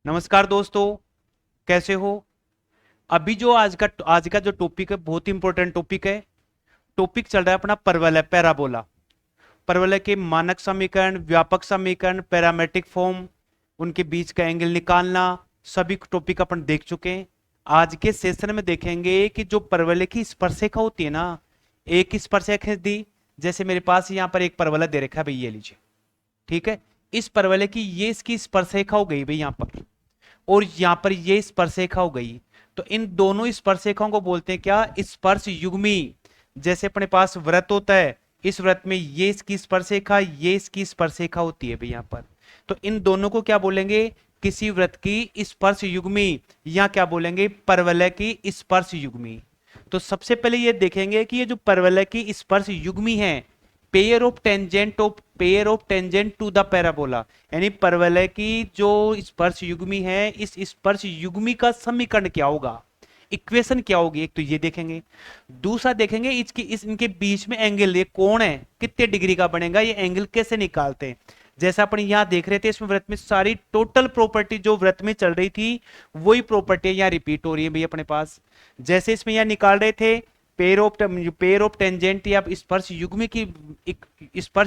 नमस्कार दोस्तों, कैसे हो। अभी जो आज का जो टॉपिक है बहुत ही इंपॉर्टेंट टॉपिक है। टॉपिक चल रहा है अपना परवलय पैराबोला। परवलय के मानक समीकरण, व्यापक समीकरण, पैरामेट्रिक फॉर्म, उनके बीच का एंगल निकालना, सभी टॉपिक अपन देख चुके हैं। आज के सेशन में देखेंगे कि जो परवलय की स्पर्शरेखा होती है ना, एक स्पर्शरेखा दी। जैसे मेरे पास यहाँ पर एक परवलय दे रखा है भाई, ये लीजिए। ठीक है। इस परवलय की ये इसकी स्पर्शरेखा हो गई भाई यहाँ पर, और यहां पर ये स्पर्शरेखा हो गई। तो इन दोनों स्पर्शरेखाओं को बोलते हैं क्या? स्पर्श युग्मी। जैसे अपने पास वृत्त होता है, इस वृत्त में ये इसकी स्पर्शरेखा, ये इसकी स्पर्शरेखा होती है भाई यहां पर। तो इन दोनों को क्या बोलेंगे? किसी वृत्त की स्पर्श युग्मी, या क्या बोलेंगे? परवलय की स्पर्श युग्मी। तो सबसे पहले ये देखेंगे कि ये जो परवलय की स्पर्श युग्मी है, pair of tangent to the parabola, यानी परवलय की जो स्पर्श युग्मी है, इस स्पर्श युग्मी का समीकरण क्या होगा, इक्वेशन क्या होगी। एक तो ये देखेंगे। दूसरा देखेंगे इनके बीच में एंगल, ये कोण है कितने डिग्री का बनेगा, ये एंगल कैसे निकालते हैं। जैसा अपन यहां देख रहे थे, इसमें वृत्त में सारी टोटल प्रॉपर्टी जो वृत्त में चल रही थी, वही प्रॉपर्टी यहां रिपीट हो रही है भाई अपने पास। जैसे इसमें यहां निकाल रहे थे पेयर ऑफ टेंजेंट या स्पर्श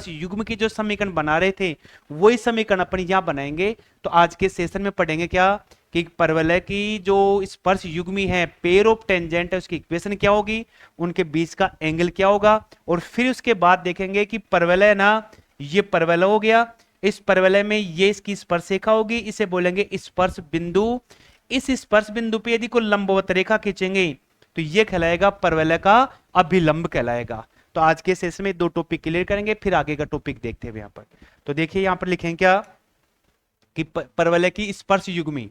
युग्म की जो समीकरण बना रहे थे, वही समीकरण अपन यहां बनाएंगे। तो आज के सेशन में पढ़ेंगे क्या कि परवलय की जो स्पर्श युग्मी है, पेयर ऑफ टेंजेंट है, उसकी इक्वेशन क्या होगी, उनके बीच का एंगल क्या होगा। और फिर उसके बाद देखेंगे कि परवलय ना, ये परवलय हो गया, इस परवलय में ये इसकी स्पर्शरेखा होगी, इसे बोलेंगे स्पर्श बिंदु। इस स्पर्श बिंदु पे यदि कोई लंबवत रेखा खींचेंगे तो ये कहलाएगा परवलय का अभिलंब कहलाएगा। तो आज के सेशन में दो टॉपिक क्लियर करेंगे, फिर आगे का टॉपिक देखते हैं यहां पर। तो देखिए यहां पर लिखेंगे क्या कि परवलय की स्पर्श युग्मी,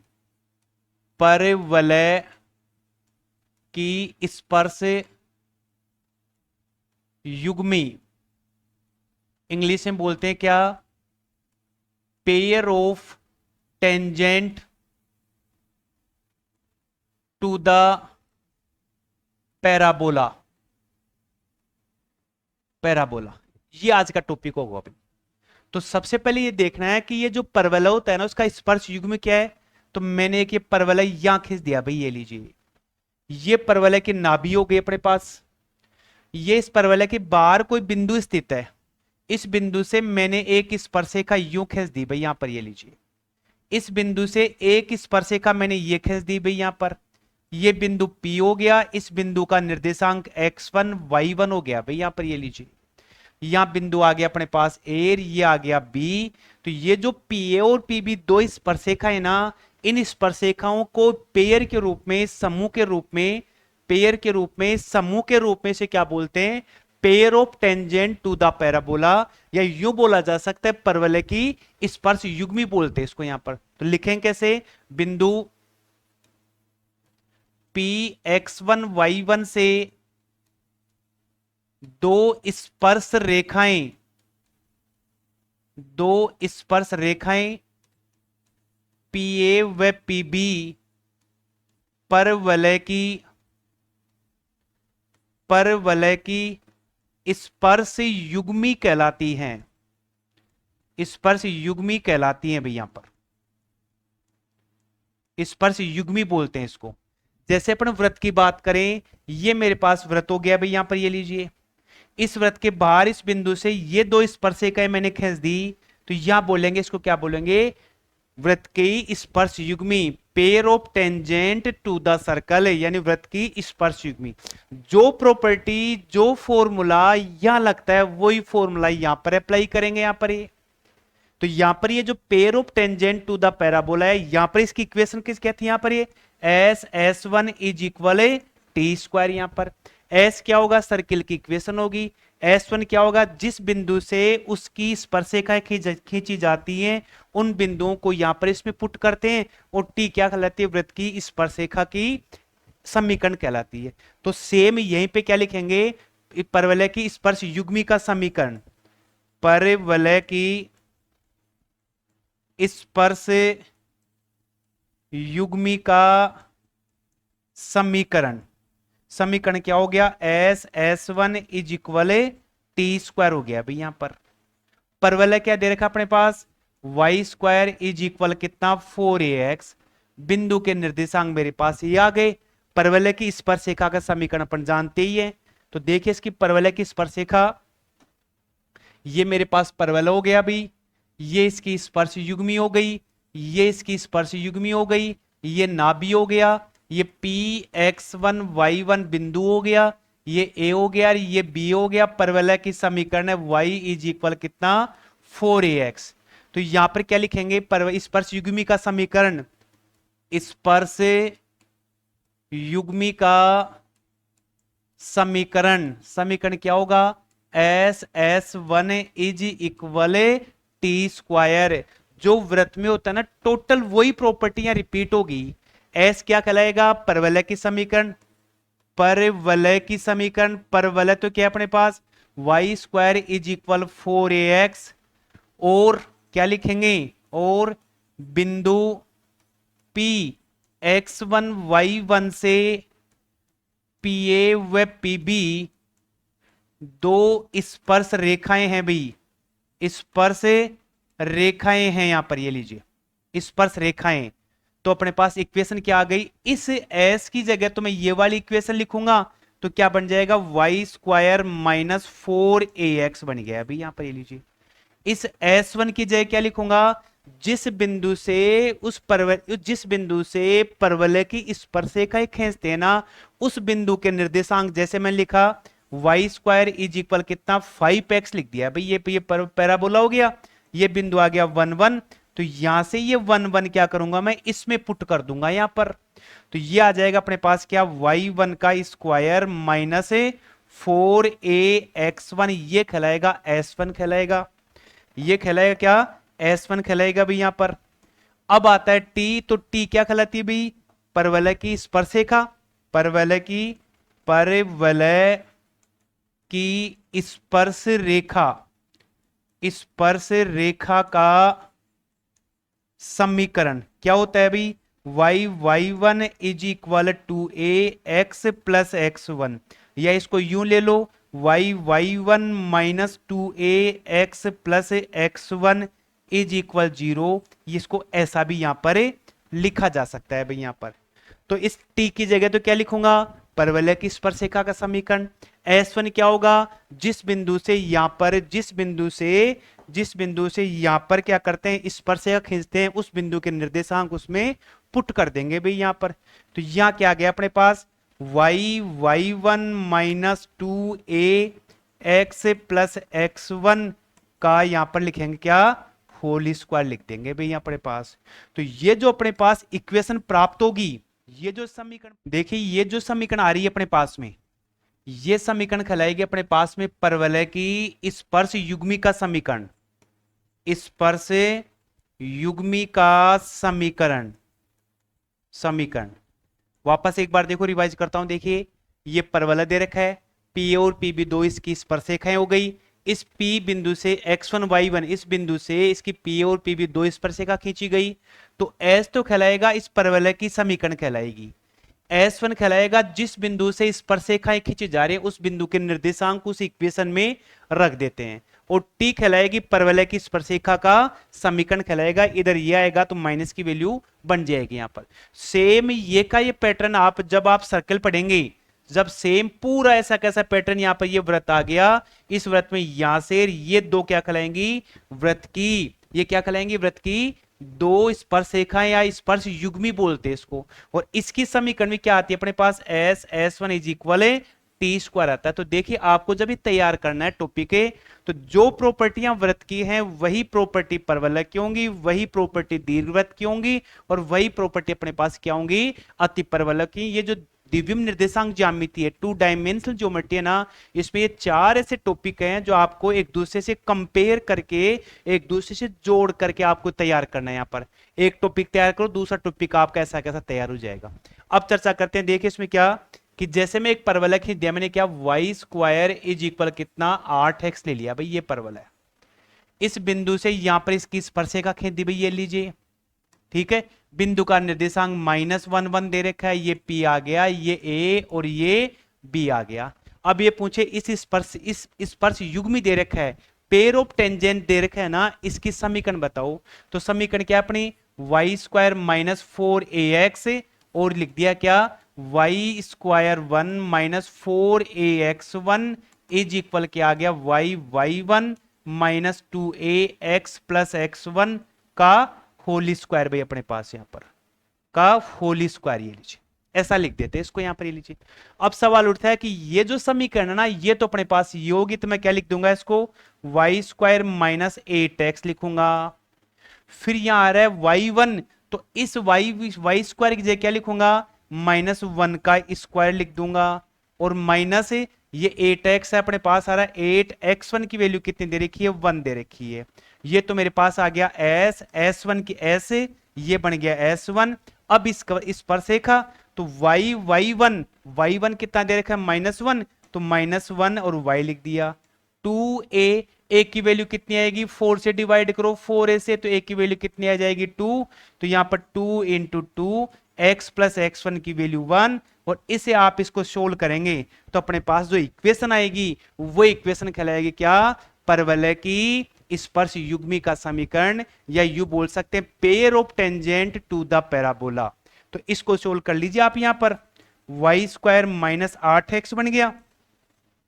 परवलय की स्पर्श युग्मी इंग्लिश में बोलते हैं क्या? Pair of tangent to the parabola. Parabola, ये आज का टॉपिक होगा अभी। तो सबसे पहले ये देखना है कि ये जो परवलय होता है ना, उसका स्पर्श युग्म क्या है। तो मैंने एक ये परवलय यहां खींच दिया भाई, ये लीजिए। ये परवलय की नाभि हो गई अपने पास। ये इस परवलय के बाहर कोई बिंदु स्थित है, इस बिंदु से मैंने एक स्पर्शरेखा यूं खींच दी भाई यहां पर, ये लीजिए। इस बिंदु से एक स्पर्शरेखा मैंने ये खींच दी भाई यहां पर। ये बिंदु P हो गया, इस बिंदु का निर्देशांक x1 y1 हो गया भाई यहां पर, ये लीजिए। यहां बिंदु आ गया अपने पास ए, ये आ गया बी। तो ये जो पी ए और पी बी दो स्पर्शरेखा है ना, इन स्पर्शरेखाओं को पेयर के रूप में, समूह के रूप में, पेयर के रूप में, समूह के रूप में से क्या बोलते हैं? Pair of tangent to the parabola, या यूं बोला जा सकता है परवलय की स्पर्श युग्मी बोलते हैं इसको यहां पर। तो लिखें कैसे? बिंदु पी x1 y1 से दो स्पर्श रेखाएं, दो स्पर्श रेखाएं पी ए व पी बी परवलय की स्पर्श युग्मी कहलाती हैं। स्पर्श युग्मी कहलाती हैं भाई यहां पर, स्पर्श युग्मी बोलते हैं इसको। जैसे अपन वृत्त की बात करें, ये मेरे पास वृत्त हो गया भाई यहां पर, ये लीजिए। इस वृत्त के बाहर इस बिंदु से ये दो स्पर्शरेखाएं मैंने खींच दी, तो यहां बोलेंगे इसको, क्या बोलेंगे? वृत्त की स्पर्श युग्मी, pair of tangent to the circle, यानी वृत्त की स्पर्श युग्मी। जो प्रॉपर्टी, जो फॉर्मूला यहां लगता है, वही फॉर्मूला यहां पर अप्लाई करेंगे यहां पर ये। तो यहां पर ये जो pair of tangent to the parabola है, यहां पर इसकी इक्वेशन किस क्या थी यहां पर? ये S1 is equal T square. यहां पर S क्या होगा? सर्किल की इक्वेशन होगी। S1 क्या होगा? जिस बिंदु से उसकी स्पर्शरेखाएं खींची जाती हैं, उन बिंदुओं को यहां पर इसमें पुट करते हैं, और T क्या कहलाती है? वृत्त की स्पर्शरेखा की समीकरण कहलाती है। तो सेम यहीं पे क्या लिखेंगे? परवलय की स्पर्श युग्मी का समीकरण, परवलय की स्पर्श युग्मी का समीकरण, समीकरण क्या हो गया? S1 is equal T square हो गया भाई यहां पर। परवलय क्या दे रखा अपने पास? वाई स्क्वायर इज इक्वल कितना 4ax। बिंदु के निर्देशांक मेरे पास ये आ गए। परवलय की स्पर्शरेखा का समीकरण अपन जानते ही है। तो देखिए इसकी परवलय की स्पर्शरेखा, ये मेरे पास परवलय हो गया भाई, ये इसकी स्पर्श युग्मी हो गई, ये इसकी स्पर्श युग्मी हो गई, ये नाभि हो गया, ये P X one Y one बिंदु हो गया, ये ए हो गया, ये बी हो गया। परवलय की समीकरण है वाई इज इक्वल कितना 4ax। तो यहां पर क्या लिखेंगे, स्पर्श युग्मी का समीकरण, स्पर्श युग्मी का समीकरण, समीकरण क्या होगा, S1 is equal T square. जो वृत्त में होता है ना टोटल वही प्रॉपर्टियां रिपीट होगी। S क्या कहलाएगा, परवलय की समीकरण, परवलय की समीकरण, परवलय तो क्या है अपने पास Y square is equal 4ax, और क्या लिखेंगे, और बिंदु P x1 y1 से PA व PB दो स्पर्श रेखाएं हैं भाई, स्पर्श रेखाएं हैं यहां पर, ये लीजिए स्पर्श रेखाएं। तो अपने पास इक्वेशन क्या आ गई, इस S की जगह तो मैं ये वाली इक्वेशन लिखूंगा तो क्या बन जाएगा, वाई स्क्वायर माइनस 4ax बन गया अभी यहां पर, ये लीजिए। इस S1 की जगह क्या लिखूंगा, जिस बिंदु से जिस बिंदु से परवलय की स्पर्शरेखाएं खींचते हैं ना, उस बिंदु के निर्देशांक जैसे मैंने लिखा वाई स्क्वायर इज इक्वल कितना 5x लिख दिया भाई, ये पैराबोला हो गया, ये बिंदु आ गया 1 1। तो यहां से ये 1 1 क्या करूंगा मैं, इसमें पुट कर दूंगा यहां पर। तो ये आ जाएगा अपने पास क्या, y1 का स्क्वायर माइनस 4ax1, ये कहलाएगा S1 कहलाएगा, ये कहलाएगा क्या, S1 कहलाएगा भाई यहां पर। अब आता है T, तो T क्या कहलाती है भाई, परवलय की स्पर्शरेखा, परवलय की स्पर्श रेखा, स्पर्श रेखा का समीकरण क्या होता है भाई, y1 is equal to ax plus x1, या इसको यूं ले लो y1 minus 2ax plus x1 is equal 0। इसको ऐसा भी यहां पर लिखा जा सकता है भाई यहां पर। तो इस t की जगह तो क्या लिखूंगा, परवलय की स्पर्शरेखा का समीकरण। S1 क्या होगा, जिस बिंदु से यहां पर, जिस बिंदु से यहां पर क्या करते हैं स्पर्शरेखा खींचते हैं, उस बिंदु के निर्देशांक उसमें पुट कर देंगे भाई यहां पर। तो यहां क्या आ गया अपने पास, y1 minus 2ax plus x1 का यहां पर लिखेंगे क्या, होल स्क्वायर लिख देंगे भाई यहां अपने पास। तो ये जो अपने पास इक्वेशन प्राप्त होगी, ये जो समीकरण देखिए, ये जो समीकरण आ रही है अपने पास में, ये समीकरण कहलाएगी अपने पास में परवलय की स्पर्श युग्मी का समीकरण, स्पर्श युग्मी का समीकरण। वापस एक बार देखो, रिवाइज करता हूं, देखिए ये परवलय दे रखा है, P और PB दो इसकी स्पर्शरेखाएं हो गई। इस P बिंदु से x1 y1, इस बिंदु से इसकी P और PB दो स्पर्शरेखा खींची गई। तो S तो कहलाएगा इस परवलय की समीकरण कहलाएगी। S1 कहलाएगा जिस बिंदु से स्पर्शरेखाएं खींची जा रही है उस बिंदु के निर्देशांक उस इक्वेशन में रख देते हैं। और T कहलाएगी परवलय की स्पर्शरेखा का समीकरण कहलाएगा। इधर ये आएगा तो माइनस की वैल्यू बन जाएगी यहां पर। सेम ये का ये पैटर्न आप जब आप सर्कल पढ़ेंगे, जब सेम पूरा ऐसा कैसा पैटर्न यहां पर ये वृत्त आ गया, इस वृत्त में यहां से ये दो क्या कहलाएंगी, वृत्त की, ये क्या कहलाएंगी, वृत्त की दो स्पर्श रेखाएं या स्पर्श युग्मी बोलते हैं इसको। और इसकी समीकरण में क्या आती है अपने पास, S1 is equal T square आता है। तो देखिए आपको जब भी तैयार करना है टॉपिक के, तो जो प्रॉपर्टियां वृत्त की हैं वही प्रॉपर्टी परवलय की होंगी, वही प्रॉपर्टी दीर्घवृत्त की होंगी, और वही प्रॉपर्टी अपने पास क्या होंगी, अति परवलय की। ये जो द्विविम निर्देशांक ज्यामिति है, 2 डायमेंशनल ज्योमेट्री है ना, इसमें ये 4 ऐसे टॉपिक हैं जो आपको एक दूसरे से कंपेयर करके, एक दूसरे से जोड़ करके आपको तैयार करना है। यहाँ पर एक टॉपिक तैयार करो, दूसरा टॉपिक आपका ऐसा कैसा तैयार हो जाएगा। अब चर्चा करते हैं, देखिए इसमें क्या कि जैसे मैं एक परवलय खींच दिया मैंने, क्या वाई स्क्वायर इज इक्वल कितना 8x ले लिया भाई, ये परवलय। इस बिंदु से यहां पर इसकी स्पर्शरेखा खींच दी भाई, ये लीजिए, ठीक है। बिंदु का निर्देशांक -1 1 दे रखा है, ये P आ गया, ये A और ये B आ गया। अब ये पूछे इस स्पर्श युग्मी दे रखा है, पेयर ऑफ टेंजेंट दे रखा है ना, इसकी समीकरण बताओ। तो समीकरण क्या अपनी वाई स्क्वायर माइनस 4ax, और लिख दिया क्या Y square 1 minus 4ax1 is equal क्या आ गया y1 minus 2ax plus x1 का होली स्क्वायर। भाई अपने पास यहां पर का होली स्क्वायर ये लीजिए, ऐसा लिख देते हैं इसको यहां पर, ये लीजिए। अब सवाल उठता है कि ये जो समीकरण है ना, ये तो अपने पास ये होगी, तो मैं क्या लिख दूंगा इसको वाई स्क्वायर माइनस 8x लिखूंगा। फिर यहां आ रहा है y1, तो इस वाई स्क्वायर की जगह क्या लिखूंगा -1 का स्क्वायर लिख दूंगा, और माइनस ये 8x है अपने पास आ रहा है, 8x1 की वैल्यू कितनी दे रखी है 1 दे रखी है। ये तो मेरे पास आ गया s1 की s, ये बन गया s1। अब इस पर सेखा तो y1 कितना दे रखा है -1, तो -1 और y लिख दिया। 2a की वैल्यू कितनी आएगी 4 से डिवाइड करो 4a से, तो a की वैल्यू कितनी आ जाएगी 2, तो यहां पर 2 इंटू 2 x प्लस x1 की वैल्यू 1, और इसे आप इसको सोल्व करेंगे तो अपने पास जो इक्वेशन आएगी वो इक्वेशन कहलाएगी क्या परवलय की स्पर्श युग्मी का समीकरण, या यू बोल सकते हैं pair of tangent to the parabola. तो इसको सोल्व कर लीजिए आप यहां पर, वाई स्क्वायर माइनस 8x बन गया,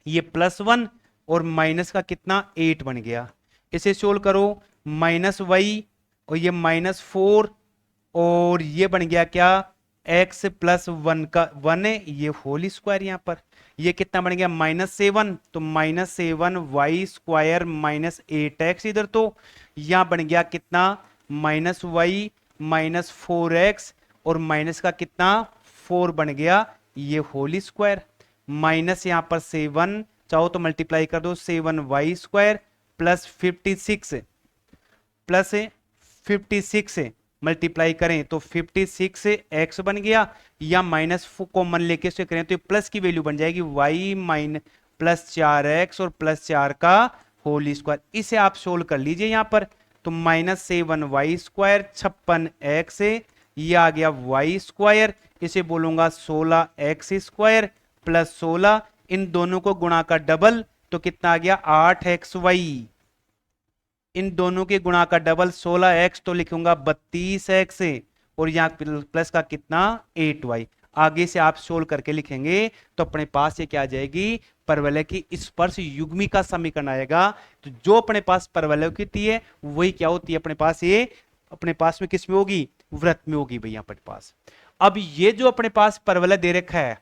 ये +1 और माइनस का कितना 8 बन गया। इसे सोल्व करो -y और ये -4, और ये बन गया क्या x प्लस 1 का 1 है, ये होल स्क्वायर यहां पर, ये कितना बन गया -7, तो -7 वाई स्क्वायर माइनस 8x, इधर तो यहां बन गया कितना -y माइनस 4x, और माइनस का कितना 4 बन गया, ये होल स्क्वायर, माइनस यहां पर 7, चाहो तो मल्टीप्लाई कर दो 7y स्क्वायर प्लस 56 मल्टीप्लाई करें तो 56x बन गया, या माइनस कॉमन लेके से करें तो प्लस की वैल्यू बन जाएगी y माइनस प्लस 4x और प्लस 4 का होल स्क्वायर। इसे आप सोल्व कर लीजिए यहां पर, तो -7y स्क्वायर 56x, ये आ गया y स्क्वायर, इसे बोलूंगा 16x स्क्वायर प्लस 16, इन दोनों को गुणा का डबल तो कितना आ गया 8xy, इन दोनों के गुणा का डबल 16x, तो लिखूंगा 32x, और यहां प्लस का कितना 8y। आगे से आप सोल्व करके लिखेंगे तो अपने पास ये क्या आ जाएगी परवलय की स्पर्श युग्मी का समीकरण आएगा। तो जो अपने पास परवलय की होती है वही क्या होती है अपने पास, ये अपने पास में किस में होगी वृत्त में होगी भैया अपने पास। अब ये जो अपने पास परवलय दे रखा है,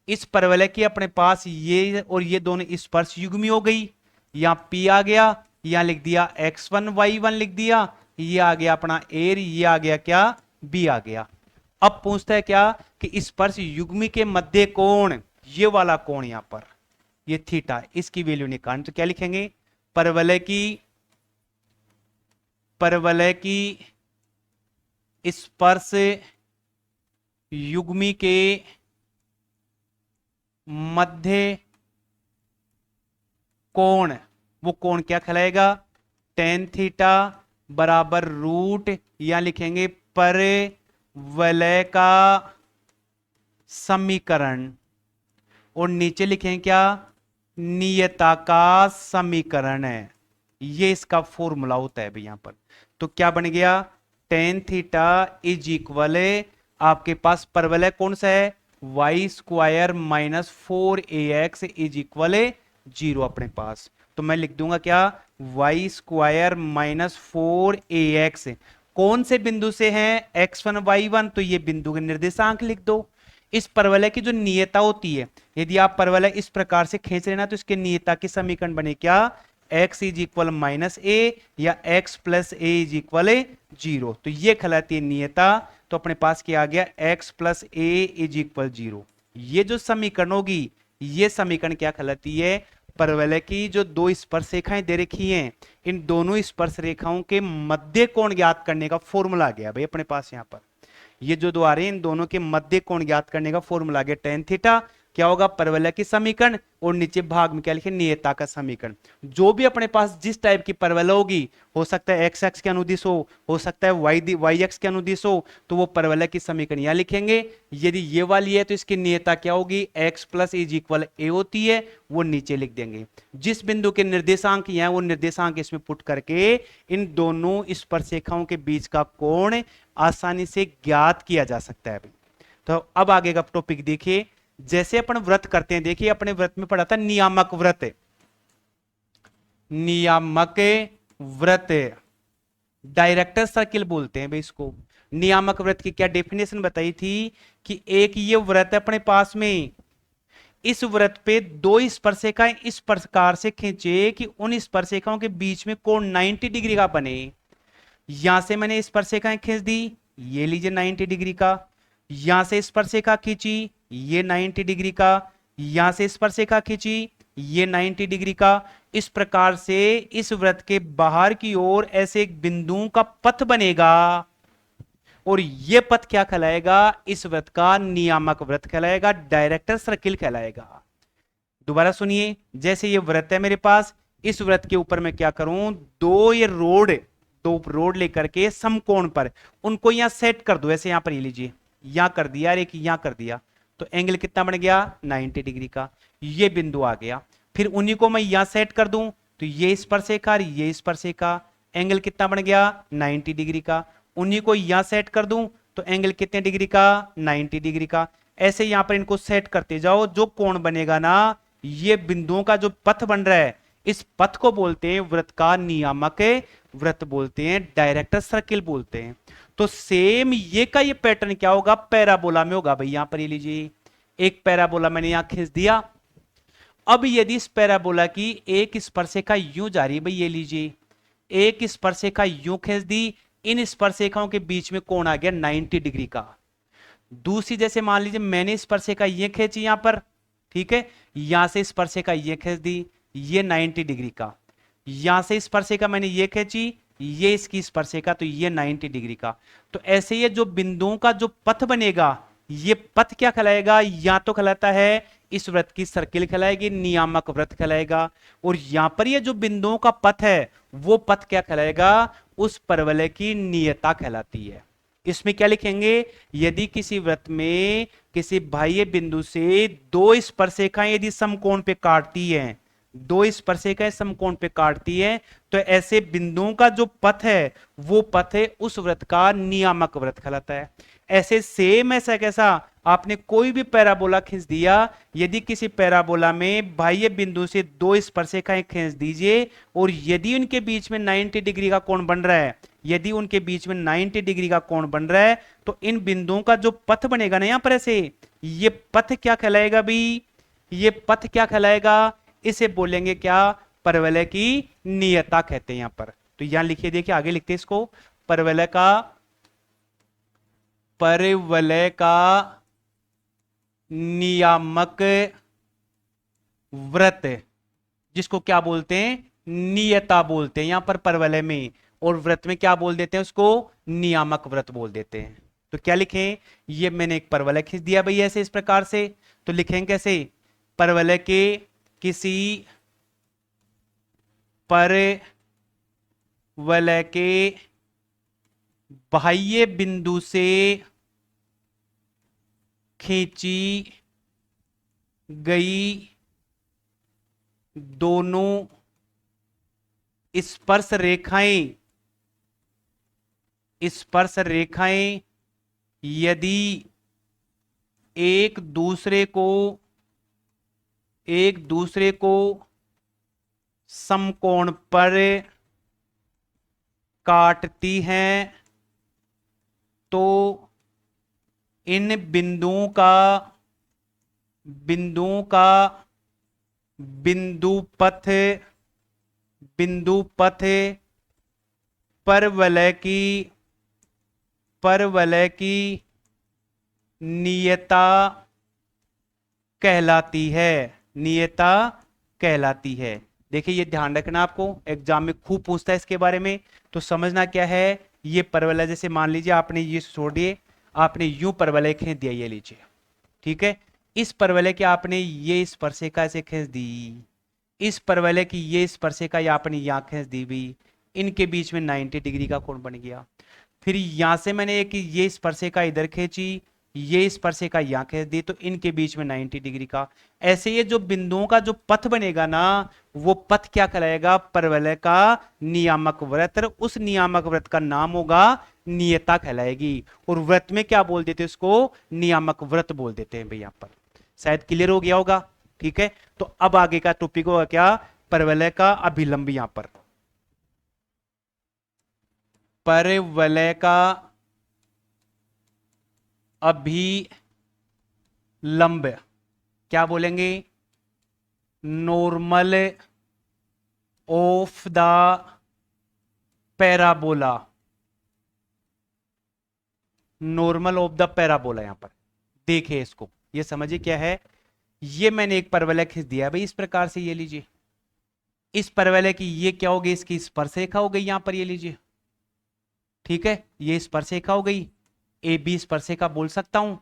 इस परवलय की अपने पास ये और ये दोनों स्पर्श युग्मी हो गई, यहां p आ गया, यहां लिख दिया x1 y1 लिख दिया, ये आ गया अपना a, ये आ गया क्या b आ गया। अब पूछता है क्या कि स्पर्श युग्मी के मध्य कोण, ये वाला कोण यहां पर ये थीटा, इसकी वैल्यू निकालनी, तो क्या लिखेंगे परवलय की स्पर्श युग्मी के मध्य कोण, वो कोण क्या कहलाएगा tan थीटा बराबर रूट, या लिखेंगे परवलय का समीकरण, और नीचे लिखेंगे क्या नियता का समीकरण है, ये इसका फॉर्मूला होता है भाई यहां पर। तो क्या बन गया tan थीटा इज इक्वल, आपके पास परवलय कौन सा है Y square minus 4ax is equal 0 अपने पास। तो मैं लिख दूंगा क्या वाई स्क्वायर माइनस 4ax, कौन से बिंदु से है x1 y1, तो ये बिंदु के निर्देशांक लिख दो। इस परवलय की जो नियता होती है, यदि आप परवलय इस प्रकार से खींच लेना तो इसके नियता की समीकरण बने क्या x इज इक्वल -a या x plus a is equal 0, तो ये कहलाती है नियता। तो अपने पास क्या आ गया x plus a is equal 0। ये जो समीकरण होगी ये समीकरण क्या कहलाती है परवलय की जो दो स्पर्श रेखाएं दे रखी हैं, इन दोनों स्पर्श रेखाओं के मध्य कोण ज्ञात करने का फॉर्मूला आ गया भाई अपने पास। यहां पर ये जो दो आ रहे हैं इन दोनों के मध्य कोण ज्ञात करने का फॉर्मूला आ गया tan थीटा क्या होगा, परवलय की समीकरण, और नीचे भाग में क्या लिखे, नियता का समीकरण। जो भी अपने पास जिस टाइप की परवलय होगी, हो सकता है एक्स एक्स के अनुदिश हो सकता है वाई एक्स के अनुदिश हो, तो वो परवलय की समीकरण यहां लिखेंगे। यदि ये वाली है तो इसकी नियता क्या होगी, एक्स प्लस इज इक्वल ए होती है, वो नीचे लिख देंगे। जिस बिंदु के निर्देशांक यहाँ वो निर्देशांक इसमें पुट करके इन दोनों स्पर्शरेखाओं के बीच का कोण आसानी से ज्ञात किया जा सकता है। तो अब आगे का टॉपिक देखिए, जैसे अपन व्रत करते हैं, देखिए अपने व्रत में पढ़ा था नियामक व्रत, नियामक व्रत, डायरेक्टर सर्किल बोलते हैं भाई इसको। नियामक व्रत की क्या डेफिनेशन बताई थी कि एक ये व्रत है अपने पास में, इस व्रत पे दो स्पर्शरेखाएं इस प्रकार से खींचे कि उन स्पर्शरेखाओं के बीच में कोण 90 डिग्री का बने। यहां से मैंने स्पर्शरेखाएं खींच दी, ये लीजिए 90 डिग्री का, यहां से स्पर्शरेखा खींची, ये 90 डिग्री का, यहां से स्पर्शरेखा खींची, ये 90 डिग्री का। इस प्रकार से इस व्रत के बाहर की ओर ऐसे एक बिंदु का पथ बनेगा, और यह पथ क्या कहलाएगा, इस व्रत का नियामक व्रत कहलाएगा, डायरेक्टर सर्किल कहलाएगा। दोबारा सुनिए, जैसे ये व्रत है मेरे पास, इस व्रत के ऊपर मैं क्या करूं, दो रोड लेकर के समकोण पर उनको यहां सेट कर दो। ऐसे यहां पर ये लीजिए, यहां कर दिया और एक यहां कर दिया, तो एंगल कितना बन गया, 90 डिग्री का। ये बिंदु आ गया, फिर उन्हीं को मैं यहां सेट कर दूं, तो ये स्पर्शरेखा, ये स्पर्शरेखा, एंगल कितना बन गया, 90 डिग्री का। उन्हीं को यहां सेट कर दूं, तो एंगल कितने डिग्री का, 90 डिग्री का। ऐसे यहां पर इनको सेट करते जाओ, जो कोण बनेगा ना, ये बिंदुओं का जो पथ बन रहा है, इस पथ को बोलते हैं व्रत का नियामक व्रत बोलते हैं, डायरेक्टर सर्किल बोलते हैं। तो सेम ये का ये पैटर्न क्या होगा, पैराबोला में होगा भाई। यहां पर ये लीजिए, एक पैराबोला मैंने यहां खींच दिया। अब यदि इस पैराबोला की एक स्पर्शरेखा यूं जा रही है भाई, ये लीजिए, एक स्पर्शरेखा यूं खींच दी, इन स्पर्शरेखाओं के बीच में कोण आ गया 90 डिग्री का। दूसरी जैसे मान लीजिए मैंने स्पर्शरेखा ये खींची यहां पर, ठीक है, यहां से स्पर्शरेखा ये खींच दी, ये 90 डिग्री का। यहां से स्पर्शरेखा मैंने ये खींची, ये इसकी स्पर्शरेखा, तो ये 90 डिग्री का। तो ऐसे ये जो बिंदुओं का जो पथ बनेगा, ये पथ क्या कहलाएगा, या तो कहलाता है इस व्रत की सर्किल कहलाएगी, नियामक व्रत कहलाएगा। और यहां पर ये जो बिंदुओं का पथ है, वो पथ क्या कहलाएगा, उस परवलय की नियता कहलाती है। इसमें क्या लिखेंगे, यदि किसी व्रत में किसी बाह्य बिंदु से दो स्पर्शरेखाएं यदि समकोण पे काटती हैं, दो स्पर्शरेखाएं समकोण पे काटती है, तो ऐसे बिंदुओं का जो पथ है, वो पथ है उस व्रत का नियामक व्रत कहलाता है। ऐसे सेम ऐसा कैसा, आपने कोई भी पैराबोला खींच दिया, यदि किसी पैराबोला में बाह्य बिंदु से दो स्पर्शरेखाएं खींच दीजिए, और यदि उनके बीच में 90 डिग्री का कोण बन रहा है, यदि उनके बीच में 90 डिग्री का कोण बन रहा है, तो इन बिंदुओं का जो पथ बनेगा ना यहां पर ऐसे, ये पथ क्या कहलाएगा भाई, ये पथ क्या कहलाएगा, इसे बोलेंगे क्या, परवलय की नियता कहते हैं यहां पर। तो यहां लिखिए, देखिए आगे लिखते हैं इसको, परवलय का नियामक व्रत, जिसको क्या बोलते हैं, नियता बोलते हैं यहां पर परवलय में, और व्रत में क्या बोल देते हैं उसको, नियामक व्रत बोल देते हैं। तो क्या लिखें, ये मैंने एक परवलय खींच दिया भाई ऐसे इस प्रकार से, तो लिखेंगे कैसे, परवलय के किसी परवलय के बाह्य बिंदु से खींची गई दोनों स्पर्श रेखाएं यदि एक दूसरे को समकोण पर काटती हैं, तो इन बिंदुओं का बिंदु पथ परवलय की नियता कहलाती है। देखिए ये ध्यान रखना, आपको एग्जाम में खूब पूछता है इसके बारे में, तो समझना क्या है, ये परवलय, जैसे मान लीजिए आपने ये छोड़ दिए, आपने यूं परवलय खींच दिया, ये लीजिए, ठीक है, इस परवलय की आपने ये स्पर्शिका से खींच दी, इस परवलय की ये स्पर्शिका या आपने यहां खींच दी भी, इनके बीच में 90 डिग्री का कोण बन गया। फिर यहां से मैंने एक ये स्पर्शिका इधर खींची, ये स्पर्शिका यहां खींच दी, तो इनके बीच में 90 डिग्री का। ऐसे ये जो बिंदुओं का जो पथ बनेगा ना, वो पथ क्या कहलाएगा? परवलय का नियामक वृत्त। उस नियामक वृत्त का नाम होगा नियता कहलाएगी। और वृत्त में क्या बोल देते हैं उसको? नियामक वृत्त बोल देते हैं भाई। यहां पर शायद क्लियर हो गया होगा। ठीक है, तो अब आगे का टॉपिक होगा क्या? परवलय का अभिलंब। यहां पर परवलय का अभिलंब क्या बोलेंगे? Normal of the parabola. Normal of the parabola. यहां पर देखिए इसको, ये समझिए क्या है। ये मैंने एक परवलय खींच दिया भाई इस प्रकार से, ये लीजिए। इस परवलय की ये क्या हो गई? इसकी स्पर्शरेखा हो गई यहां पर, ये लीजिए। ठीक है, ये स्पर्शरेखा हो गई, ए बी स्पर्शरेखा बोल सकता हूं।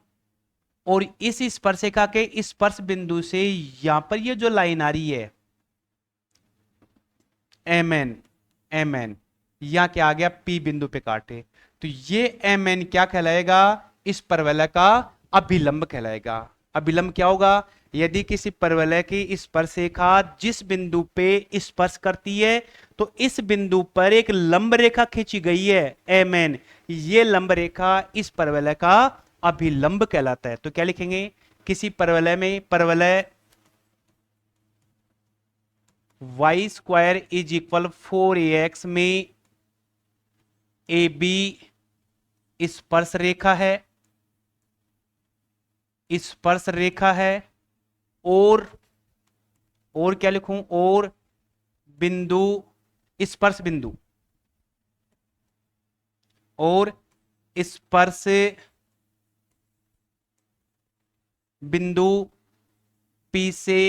और इस स्पर्शिका के स्पर्श बिंदु से यहां पर ये जो लाइन आ रही है एम एन, एम एन, यहां क्या आ गया? पी बिंदु पे काटे, तो ये एम एन क्या कहलाएगा? इस परवलय का अभिलंब कहलाएगा। अभिलंब क्या होगा? यदि किसी परवलय की स्पर्शरेखा जिस बिंदु पे स्पर्श करती है, तो इस बिंदु पर एक लंब रेखा खींची गई है एम एन, ये लंब रेखा इस परवलय का अभिलंब कहलाता है। तो क्या लिखेंगे? किसी परवलय में, परवलय y square is equal 4ax में ए बी स्पर्श रेखा है, स्पर्श रेखा है। और क्या लिखूं? और बिंदु, स्पर्श बिंदु, और स्पर्श बिंदु पी से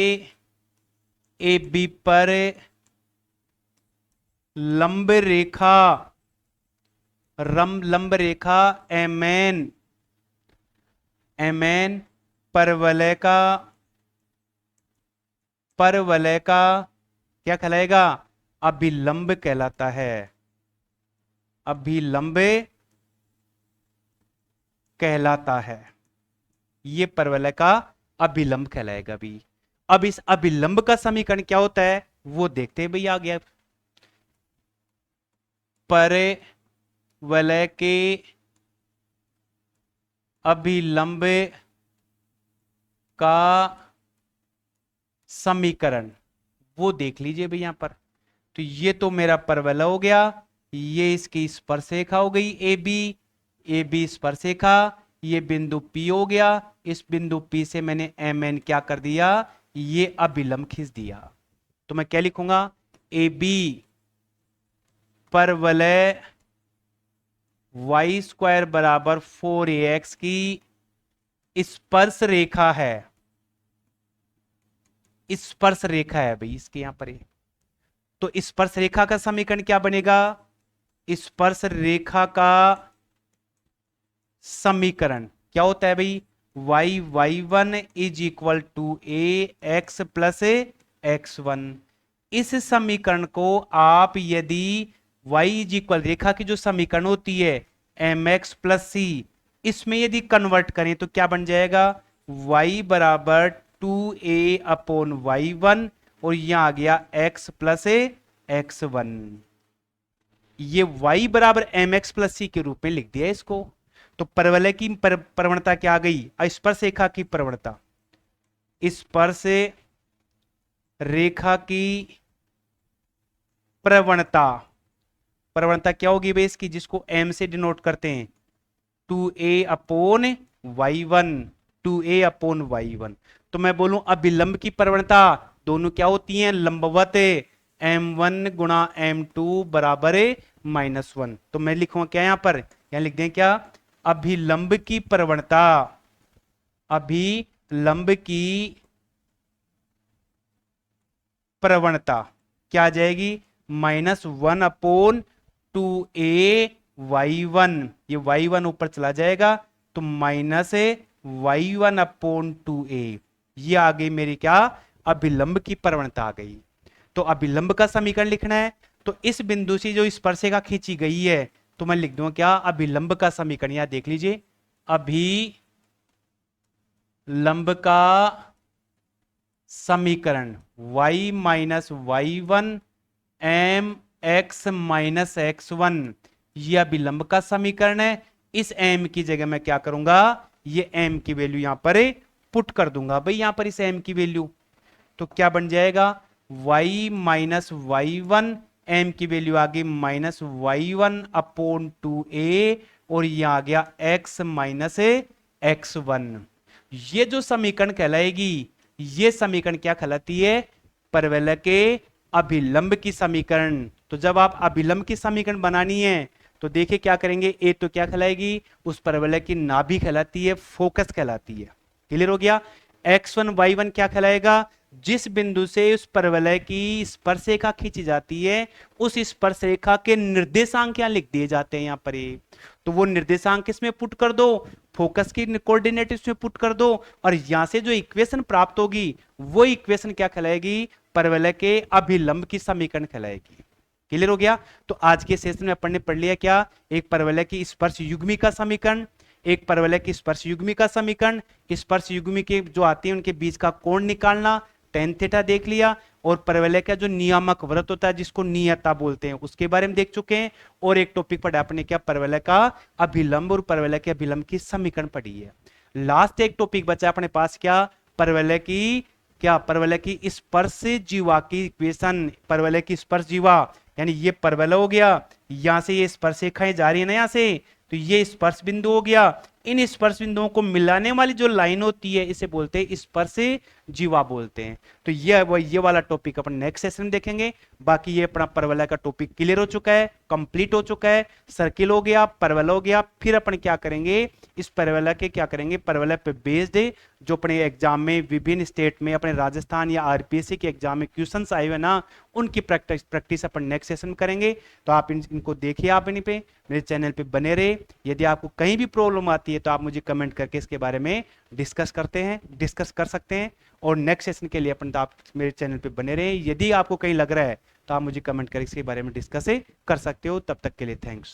ए बी पर लंब रेखा, लंब रेखा एम एन, एम एन परवलय का, परवलय का क्या कहलाएगा? अभिलंब कहलाता है। अभिलंब कहलाता है, ये परवलय का अभिलंब कहलाएगा भी। अब इस अभिलंब का समीकरण क्या होता है वो देखते हैं भाई। आ गया परवलय के अभिलंब का समीकरण, वो देख लीजिए भाई यहां पर। तो ये तो मेरा परवलय हो गया, ये इसकी स्पर्शरेखा हो गई ए बी स्पर्शरेखा, ये बिंदु P हो गया। इस बिंदु P से मैंने एम एन क्या कर दिया? ये अभिलंब खींच दिया। तो मैं क्या लिखूंगा? ए बी परवलय y स्क्वायर बराबर 4ax की स्पर्श रेखा है, स्पर्श रेखा है भाई इसके यहां पर। तो स्पर्श रेखा का समीकरण क्या बनेगा? स्पर्श रेखा का समीकरण क्या होता है भाई? y1 is equal to A X plus X one. इस समीकरण को आप यदि y इज इक्वल, रेखा की जो समीकरण होती है एम एक्स प्लस सी, इसमें यदि कन्वर्ट करें तो क्या बन जाएगा? y बराबर 2a अपॉन y1, और यहां आ गया x प्लस एक्स वन। ये y बराबर एम एक्स प्लस सी के रूप में लिख दिया इसको। तो परवलय की प्रवणता क्या आ गई? स्पर्श रेखा की प्रवणता, स्पर्श रेखा की प्रवणता, प्रवणता क्या होगी भाई इसकी, जिसको m से डिनोट करते हैं? 2a upon y1, 2a upon y1। तो मैं बोलूं अभिलंब की प्रवणता दोनों क्या होती हैं? लंबवत, m1 गुणा m2 बराबर -1। तो मैं लिखूंगा क्या यहां पर? यहां लिख दें क्या? अभिलंब की प्रवणता, अभिलंब की प्रवणता क्या आ जाएगी? -1 अपॉन 2a y1। ये y1 ऊपर चला जाएगा तो माइनस y1 अपॉन 2a। ये आ गई मेरी क्या, अभिलंब की प्रवणता आ गई। तो अभिलंब का समीकरण लिखना है, तो इस बिंदु से जो स्पर्शिका खींची गई है तो मैं लिख दूंगा क्या, अभिलंब का समीकरण। यहां देख लीजिए, अभिलंब का समीकरण y minus Y one M X minus X one, यह अभिलंब का समीकरण है। इस m की जगह मैं क्या करूंगा, ये m की वैल्यू यहां पर पुट कर दूंगा भाई, यहां पर इस m की वैल्यू, तो क्या बन जाएगा, y minus Y one, M की वैल्यू आ गई minus Y one upon 2a, और यहां आ गया x माइनस एक्स वन। ये जो समीकरण कहलाएगी, ये समीकरण क्या कहलाती है, परवलय के अभिलंब की समीकरण। तो जब आप अभिलंब की समीकरण बनानी है तो देखिए क्या करेंगे, ए तो क्या कहलाएगी, उस परवलय की नाभि कहलाती है, फोकस कहलाती है। क्लियर हो गया। x1 y1 क्या कहलाएगा, जिस बिंदु से उस परवलय की स्पर्शरेखा खींची जाती है, उस स्पर्शरेखा के निर्देशांक यहां लिख दिए जाते हैं यहां पर। तो वो निर्देशांक इसमें पुट कर दो, फोकस की कोऑर्डिनेट इसमें पुट कर दो, और यहां से जो इक्वेशन प्राप्त होगी वो इक्वेशन क्या कहलाएगी, परवलय के अभिलंब की समीकरण कहलाएगी। क्लियर हो गया। तो आज के सेशन में अपन ने पढ़ लिया क्या, एक परवलय की स्पर्श युग्मी का समीकरण, एक परवलय की स्पर्श युग्मी का समीकरण, स्पर्श युग्मी के जो आते हैं उनके बीच का कोण निकालना, tan थीटा देख लिया, और परवलय का जो नियामक वृत्त होता है जिसको नियता बोलते हैं उसके बारे में देख चुके हैं। और एक टॉपिक पढ़ा अपने क्या, परवलय का अभिलंब और परवलय के अभिलंब की समीकरण पढ़ी है। लास्ट एक टॉपिक बचा अपने पास क्या, परवलय की क्या, परवलय की स्पर्श जीवा की इक्वेशन, परवलय की स्पर्श जीवा, यानी ये परवलय हो गया, यहां से ये स्पर्श रेखाएं जा रही है ना यहां से, तो ये स्पर्श बिंदु हो गया। इन स्पर्श बिंदुओं को मिलाने वाली जो लाइन होती है इसे बोलते हैं स्पर्श जीवा बोलते हैं। तो ये वाला टॉपिक अपन नेक्स्ट सेशन में देखेंगे। बाकी ये अपना परवलय का टॉपिक क्लियर हो चुका है, कंप्लीट हो चुका है। सर्किल हो गया, परवलय हो गया, फिर अपन क्या करेंगे, इस परवलय के क्या करेंगे, परवलय पे बेस्ड जो अपने एग्जाम में विभिन्न स्टेट में अपने राजस्थान या आरपीएससी के एग्जाम में क्वेश्चंस आए हुए ना, उनकी प्रैक्टिस अपन नेक्स्ट सेशन में करेंगे। तो आप इनको देखिए, आप इन पे मेरे चैनल पे बने रहे। यदि आपको कहीं भी प्रॉब्लम आती है तो आप मुझे कमेंट करके इसके बारे में डिस्कस कर सकते हैं। और नेक्स्ट सेशन के लिए अपन तो आप मेरे चैनल पे बने रहे। यदि आपको कहीं लग रहा है तो आप मुझे कमेंट करके इसके बारे में डिस्कस कर सकते हो। तब तक के लिए थैंक्स।